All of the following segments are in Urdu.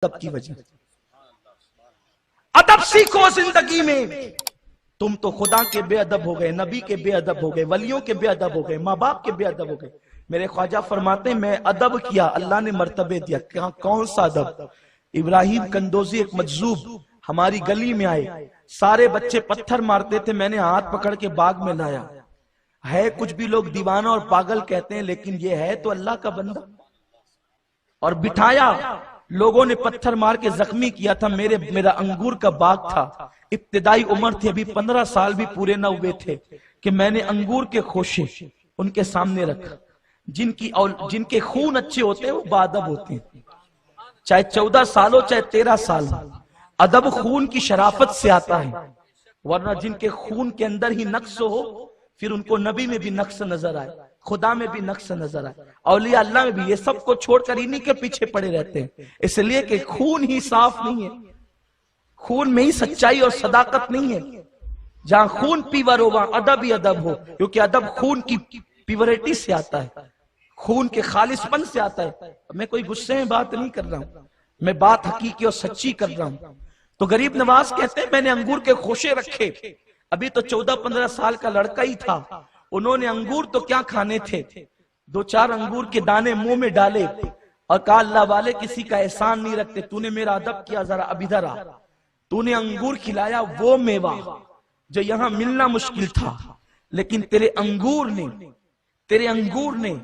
ادب کی وجہ. ادب سیکھو زندگی میں. تم تو خدا کے بے ادب ہو گئے, نبی کے بے ادب ہو گئے, ولیوں کے بے ادب ہو گئے, ماں باپ کے بے ادب ہو گئے. میرے خواجہ فرماتے ہیں میں ادب کیا, اللہ نے مرتبے دیا. کون سا ادب؟ ابراہیم کندوزی ایک مجذوب ہماری گلی میں آئے, سارے بچے پتھر مارتے تھے, میں نے ہاتھ پکڑ کے باغ میں لایا. ہے کچھ بھی لوگ دیوانہ اور پاگل کہتے ہیں, لیکن یہ ہے تو اللہ کا بندہ. اور بٹھایا, لوگوں نے پتھر مار کے زخمی کیا تھا. میرا انگور کا باغ تھا, ابتدائی عمر تھی, ابھی 15 سال بھی پورے نہ ہوئے تھے کہ میں نے انگور کے خوشے ان کے سامنے رکھا. جن کے خون اچھے ہوتے ہیں وہ باادب ہوتے ہیں, چاہے 14 سال ہو چاہے 13 سال. ادب خون کی شرافت سے آتا ہے, ورنہ جن کے خون کے اندر ہی نقص ہو پھر ان کو نبی میں بھی نقص نظر آئے, خدا میں بھی نقص نظر آئے, اولیاء اللہ میں بھی. یہ سب کو چھوڑ کر انہی کے پیچھے پڑے رہتے ہیں, اس لیے کہ خون ہی صاف نہیں ہے, خون میں ہی سچائی اور صداقت نہیں ہے. جہاں خون پیور ہو وہاں ادب ہی ادب ہو, کیونکہ ادب خون کی پیورٹی سے آتا ہے, خون کے خالص پن سے آتا ہے. میں کوئی غصے میں بات نہیں کر رہا ہوں, میں بات حقیقی اور سچی کر رہا ہوں. تو غریب نواز کہتے ہیں میں نے انگور کے خوشے رکھے, ابھی تو 14-15 سال کا لڑکا ہی تھا. انہوں نے انگور تو کیا کھانے تھے, 2-4 انگور کے دانے منہ میں ڈالے اور کہا اللہ والے کسی کا احسان نہیں رکھتے, تو نے میرا ادب کیا, ذرا اب ادھر آ. تو نے انگور کھلایا, وہ میوہ جو یہاں ملنا مشکل تھا, لیکن تیرے انگور نے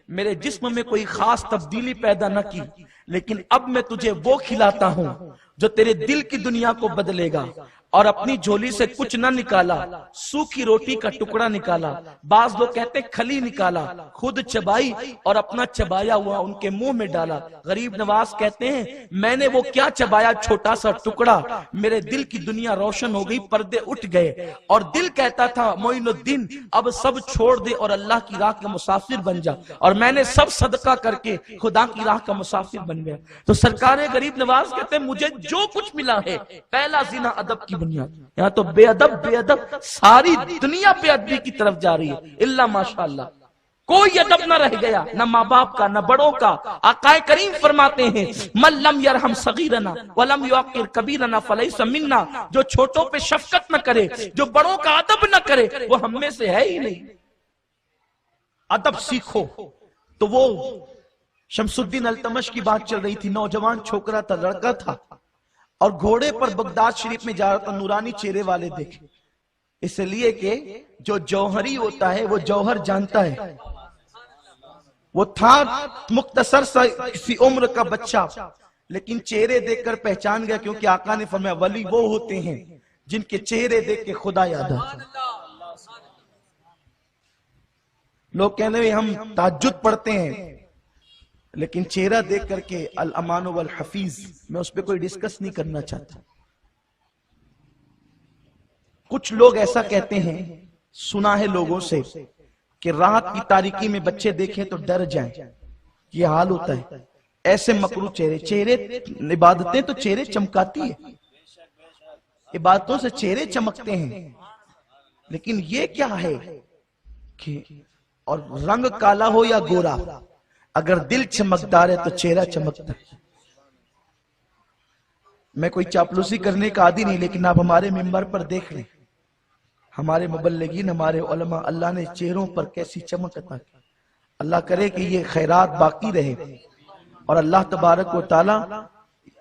میرے جسم میں کوئی خاص تبدیلی پیدا نہ کی, لیکن اب میں تجھے وہ کھلاتا ہوں جو تیرے دل کی دنیا کو بدلے گا. اور اپنی جھولی سے کچھ نہ نکالا, سوکھی روٹی کا ٹکڑا نکالا, بعض لوگ کہتے کھلی نکالا, خود چبائی اور اپنا چبایا ہوا ان کے منہ میں ڈالا. غریب نواز کہتے ہیں میں نے وہ کیا چبایا چھوٹا سا ٹکڑا, میرے دل کی دنیا روشن ہو گئی, پردے اٹھ گئے, اور دل کہتا تھا معین الدین اب سب چھوڑ دے اور اللہ کی راہ کا مسافر بن جا, اور میں نے سب صدقہ کر کے خدا کی راہ کا مسافر بن گیا. تو سرکار غریب نواز کہتے ہیں مجھے جو کچھ ملا ہے پہلا زنا ادب کی بنیاد. یہاں تو بے ادب ساری دنیا بے ادبی کی طرف جا رہی ہے, اللہ ماشاءاللہ کوئی ادب نہ رہ گیا, نہ ماں باپ کا نہ بڑوں کا. آقا کریم فرماتے ہیں من لم یرحم صغیرنا ولم یوقر کبیرنا فلیس منا, جو چھوٹوں پہ شفقت نہ کرے, جو بڑوں کا ادب نہ کرے, وہ ہم میں سے ہے ہی نہیں. ادب سیکھو. تو وہ شمس الدین التمش کی بات چل رہی تھی, نوجوان چھوکرا تھا, لڑکا تھا, اور گھوڑے پر بغداد شریف میں جا رہا تھا. نورانی چہرے والے دیکھے, اس لیے کہ جو جوہری ہوتا ہے وہ جوہر جانتا ہے. وہ تھا مختصر سا کسی عمر کا بچہ, لیکن چہرے دیکھ کر پہچان گیا, کیونکہ آقا نے فرمایا ولی وہ ہوتے ہیں جن کے چہرے دیکھ کے خدا یاد آتا ہے. لوگ کہنے ہیں ہم تہجد پڑھتے ہیں, لیکن چہرہ دیکھ کر کے الامان والحفیظ, میں اس پہ کوئی ڈسکس نہیں کرنا چاہتا. کچھ لوگ ایسا کہتے ہیں, سنا ہے لوگوں سے, کہ رات کی تاریکی میں بچے دیکھیں تو ڈر جائیں. یہ حال ہوتا ہے. ایسے مکروہ چہرے عبادتیں تو چہرے چمکاتی ہے, عبادتوں سے چہرے چمکتے ہیں, لیکن یہ کیا ہے کہ اور رنگ کالا ہو یا گورا, اگر دل چمکدار ہے تو چہرہ چمکتا ہے. میں کوئی چاپلوسی کرنے کا عادی نہیں, لیکن آپ ہمارے منبر پر دیکھ لیں, ہمارے مبلغین, ہمارے علماء, اللہ نے چہروں پر کیسی چمک عطا کی. اللہ کرے کہ یہ خیرات باقی رہے, اور اللہ تبارک و تعالی,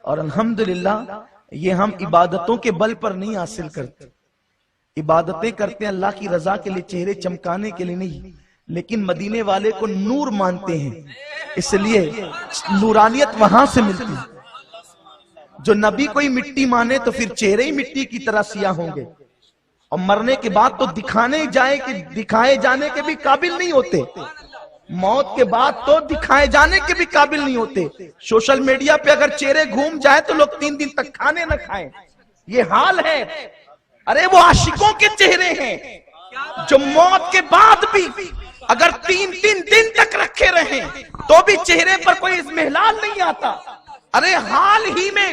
اور الحمدللہ یہ ہم عبادتوں کے بل پر نہیں حاصل کرتے, عبادتیں کرتے ہیں اللہ کی رضا کے لیے, چہرے چمکانے کے لیے نہیں. لیکن مدینے والے کو نور مانتے ہیں, اس لیے نورانیت وہاں سے ملتی ہے. جو نبی کوئی مٹی مانے تو پھر چہرے ہی مٹی کی طرح سیاہ ہوں گے, اور مرنے کے بعد تو دکھائے جانے کے بھی قابل نہیں ہوتے. موت کے بعد تو دکھائے جانے کے بھی قابل نہیں ہوتے. سوشل میڈیا پہ اگر چہرے گھوم جائے تو لوگ 3 دن تک کھانے نہ کھائیں, یہ حال ہے. ارے وہ عاشقوں کے چہرے ہیں جو موت کے بعد بھی اگر 3 دن تک رکھے رہیں تو بھی چہرے پر کوئی اضمحلال نہیں آتا. ارے حال ہی میں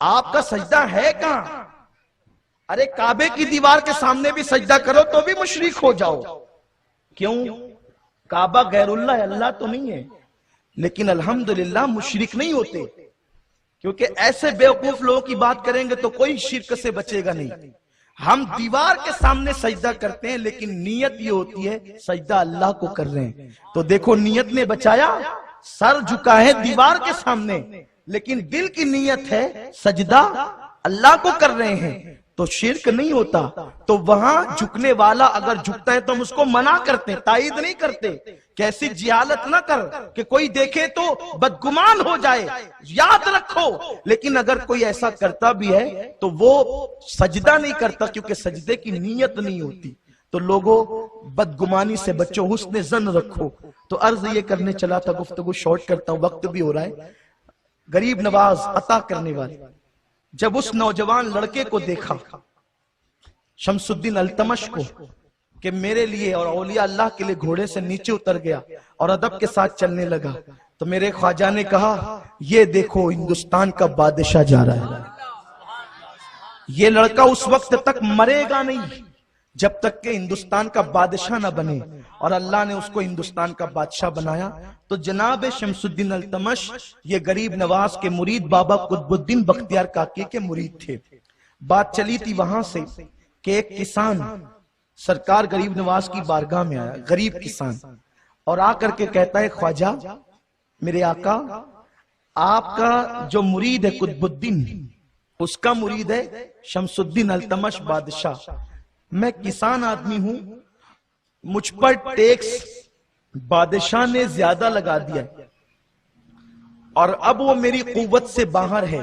آپ کا سجدہ ہے کہاں؟ ارے کعبے کی دیوار کے سامنے بھی سجدہ کرو تو بھی مشرک ہو جاؤ. کیوں؟ کعبہ غیر اللہ ہے، اللہ تو نہیں ہے. لیکن الحمدللہ مشرک نہیں ہوتے، کیونکہ ایسے بیوقوف لوگوں کی بات کریں گے تو کوئی شرک سے بچے گا نہیں. ہم دیوار کے سامنے سجدہ کرتے ہیں لیکن نیت یہ ہوتی ہے سجدہ اللہ کو کر رہے ہیں. تو دیکھو نیت نے بچایا، سر جھکا ہے دیوار کے سامنے لیکن دل کی نیت ہے سجدہ اللہ کو کر رہے ہیں تو شرک نہیں ہوتا. تو وہاں جھکنے والا اگر جھکتا ہے تو ہم اس کو منع کرتے ہیں، تائید نہیں کرتے کہ ایسی جہالت نہ کر کہ کوئی دیکھے تو بدگمان ہو جائے. یاد رکھو لیکن اگر کوئی ایسا کرتا بھی ہے تو وہ سجدہ نہیں کرتا کیونکہ سجدے کی نیت نہیں ہوتی. تو لوگوں بدگمانی سے بچو، حسن ظن رکھو. تو عرض یہ کرنے چلا تھا، گفتگو شارٹ کرتا ہوں، وقت بھی ہو رہا ہے. غریب نواز عطا کرنے والے جب اس نوجوان لڑکے کو دیکھا شمس الدین التمش کو کہ میرے لیے اور اولیاء اللہ کے لیے گھوڑے سے نیچے اتر گیا اور ادب کے ساتھ چلنے لگا، تو میرے خواجہ نے کہا یہ دیکھو ہندوستان کا بادشاہ جا رہا ہے. یہ لڑکا اس وقت تک مرے گا نہیں جب تک کہ ہندوستان کا بادشاہ نہ بنے، اور اللہ نے اس کو ہندوستان کا بادشاہ بنایا. تو جناب شمس الدین التمش یہ غریب نواز کے مرید بابا قطب الدین بختیار کاکی کے مرید تھے. بات چلی تھی وہاں سے کہ ایک کسان سرکار غریب نواز کی بارگاہ میں آیا، غریب کسان، اور آ کر کے کہتا ہے خواجہ میرے آقا آپ کا جو مرید ہے قطب الدین اس کا مرید ہے شمس الدین التمش بادشاہ. میں کسان آدمی ہوں، مجھ پر ٹیکس بادشاہ نے زیادہ لگا دیا ہے اور اب وہ میری قوت سے باہر ہے،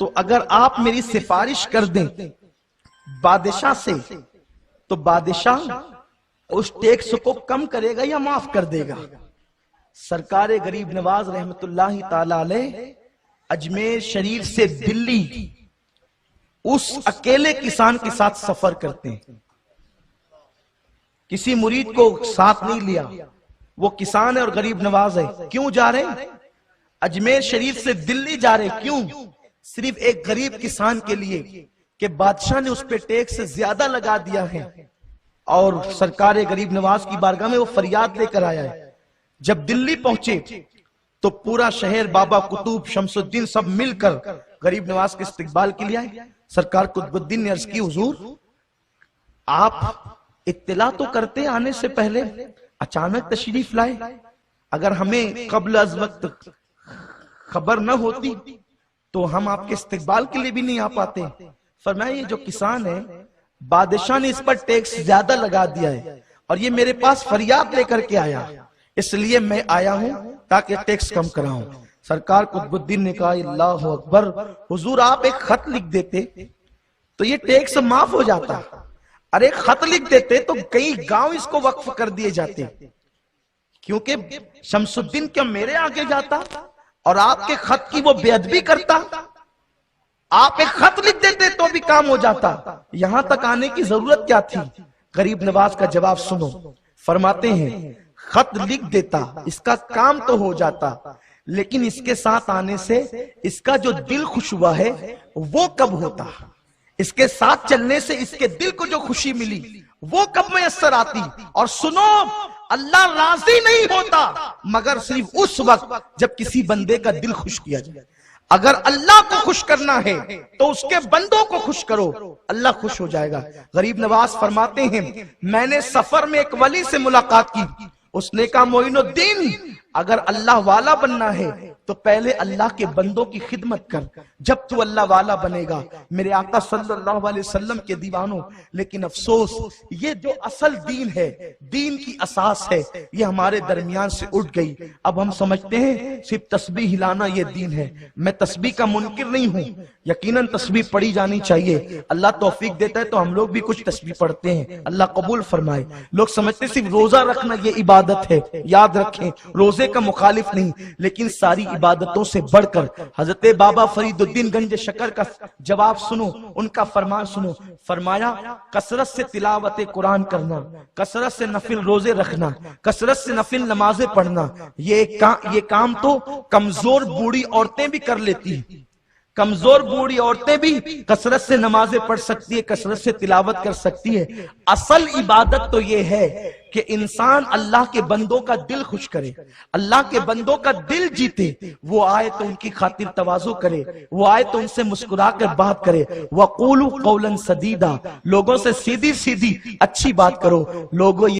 تو اگر آپ میری سفارش کر دیں بادشاہ سے تو بادشاہ اس ٹیکس کو کم کرے گا یا معاف کر دے گا. سرکار غریب نواز رحمت اللہ تعالی علیہ اجمیر شریف سے دلی اس اکیلے کسان کے ساتھ سفر کرتے ہیں، کسی مرید کو ساتھ نہیں لیا. وہ کسان ہے اور غریب نواز ہے. کیوں جا رہے ہیں؟ اجمیر شریف سے دلی جا رہے. کیوں؟ صرف ایک غریب کسان کے لیے کہ بادشاہ نے اس پہ ٹیکس زیادہ لگا دیا ہے. اور سرکار غریب نواز کی بارگاہ میں وہ فریاد لے کر آیا ہے. جب دلی پہنچے تو پورا شہر بابا قطب شمس الدین سب مل کر غریب نواز کے استقبال کے لیے آئے. سرکار قطب الدین نے عرض کی حضور آپ اطلاع تو کرتے آنے سے پہلے، اچانک تشریف لائے، اگر ہمیں قبل از وقت خبر نہ ہوتی تو ہم آپ کے استقبال کے لیے بھی نہیں آ پاتے. فرمایا یہ جو کسان ہے بادشاہ نے اس پر ٹیکس زیادہ لگا دیا ہے اور یہ میرے پاس فریاد لے کر کے آیا، اس لیے میں آیا ہوں تاکہ ٹیکس کم کراؤں. سرکار قطب الدین نے کہا اللہ اکبر، حضور آپ ایک خط لکھ دیتے تو یہ ٹیکس معاف ہو جاتا. ارے خط لکھ دیتے تو کئی گاؤں اس کو وقف کر دیے جاتے، کیونکہ شمس الدین کیا میرے آگے جاتا اور آپ کے خط کی وہ بے ادبی کرتا؟ آپ ایک خط لکھ دیتے تو بھی کام ہو جاتا، یہاں تک آنے کی ضرورت کیا تھی؟ غریب نواز کا جواب سنو. فرماتے ہیں خط لکھ دیتا اس کا کام تو ہو جاتا، لیکن اس کے ساتھ آنے سے اس کا جو دل خوش ہوا ہے وہ کب ہوتا؟ اس کے ساتھ چلنے سے اس کے دل کو جو خوشی ملی وہ کب میسر آتی؟ اور سنو اللہ راضی نہیں ہوتا مگر صرف اس وقت جب کسی بندے کا دل خوش کیا جائے. اگر اللہ کو خوش کرنا ہے تو اس کے بندوں کو خوش کرو، اللہ خوش ہو جائے گا. غریب نواز فرماتے ہیں میں نے سفر میں ایک ولی سے ملاقات کی، اس نے کہا معین الدین اگر اللہ والا بننا ہے تو پہلے اللہ کے بندوں کی خدمت کر، جب تو اللہ والا بنے گا. میرے آقا صلی اللہ علیہ وسلم کے دیوانوں، لیکن افسوس یہ جو اصل دین ہے، دین کی اساس ہے، یہ ہمارے درمیان سے اٹھ گئی. اب ہم سمجھتے ہیں صرف تسبیح ہلانا یہ دین ہے. میں تسبیح کا منکر نہیں ہوں، یقیناً تسبیح پڑھی جانی چاہیے. اللہ توفیق دیتا ہے تو ہم لوگ بھی کچھ تسبیح پڑھتے ہیں، اللہ قبول فرمائے. لوگ سمجھتے صرف روزہ رکھنا یہ عبادت ہے، یاد رکھیں روزے کا مخالف نہیں، لیکن ساری عبادتوں سے بڑھ کر حضرت بابا فرید الدین گنج شکر کا جواب سنو، ان کا فرمان سنو. فرمایا کثرت سے تلاوت قرآن کرنا، کثرت سے نفل روزے رکھنا، کثرت سے نفل نمازیں پڑھنا، یہ کام تو کمزور بوڑھی عورتیں بھی کر لیتی ہیں. کمزور بوڑھی عورتیں بھی کثرت سے نمازیں پڑھ سکتی ہے، کثرت سے تلاوت کر سکتی ہے۔ اصل عبادت تو یہ ہے کہ انسان اللہ کے بندوں کا دل خوش کرے، اللہ کے بندوں کا دل جیتے، وہ آئے تو ان کی خاطر تواضع کرے، وہ آئے تو ان سے مسکرا کر بات کرے۔ وَقُولُوا قَوْلًا سَدِيدًا، لوگوں سے سیدھی سیدھی اچھی بات کرو۔ لوگوں